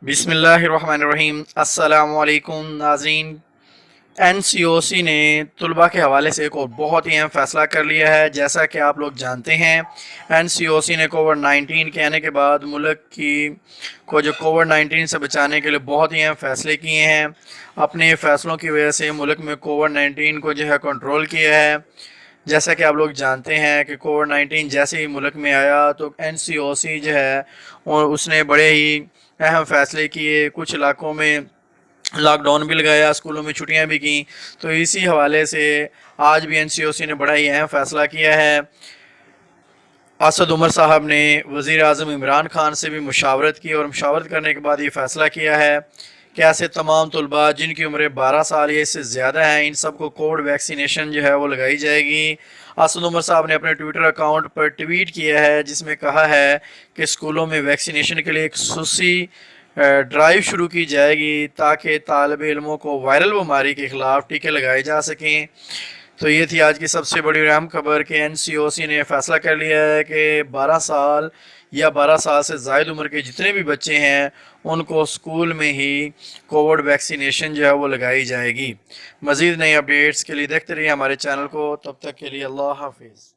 بسم اللہ الرحمن الرحیم۔ السلام علیکم ناظرین، این سی او سی نے طلباء کے حوالے سے ایک اور بہت ہی اہم فیصلہ کر لیا ہے۔ جیسا کہ آپ لوگ جانتے ہیں، این سی او سی نے کووڈ 19 کے آنے کے بعد ملک کو جو کووڈ 19 سے بچانے کے لیے بہت ہی اہم فیصلے کیے ہیں۔ اپنے فیصلوں کی وجہ سے ملک میں کووڈ 19 کو جو ہے کنٹرول کیا ہے۔ جیسا کہ آپ لوگ جانتے ہیں کہ کووڈ 19 جیسے ہی ملک میں آیا تو این سی او سی جو ہے اور اس نے بڑے ہی اہم فیصلے کیے۔ کچھ علاقوں میں لاک ڈاؤن بھی لگایا، اسکولوں میں چھٹیاں بھی کیں۔ تو اسی حوالے سے آج بھی این سی او سی نے بڑا ہی اہم فیصلہ کیا ہے۔ اسد عمر صاحب نے وزیر اعظم عمران خان سے بھی مشاورت کی اور مشاورت کرنے کے بعد یہ فیصلہ کیا ہے کہ ایسے تمام طلباء جن کی عمریں 12 سال یا اس سے زیادہ ہیں، ان سب کو کووڈ ویکسینیشن جو ہے وہ لگائی جائے گی۔ اسد عمر صاحب نے اپنے ٹویٹر اکاؤنٹ پر ٹویٹ کیا ہے جس میں کہا ہے کہ اسکولوں میں ویکسینیشن کے لیے ایک خصوصی ڈرائیو شروع کی جائے گی تاکہ طالب علموں کو وائرل بیماری کے خلاف ٹیکے لگائے جا سکیں۔ تو یہ تھی آج کی سب سے بڑی اہم خبر کہ این سی او سی نے فیصلہ کر لیا ہے کہ 12 سال یا 12 سال سے زائد عمر کے جتنے بھی بچے ہیں ان کو اسکول میں ہی کووڈ ویکسینیشن جو ہے وہ لگائی جائے گی۔ مزید نئی اپڈیٹس کے لیے دیکھتے رہیے ہمارے چینل کو۔ تب تک کے لیے اللہ حافظ۔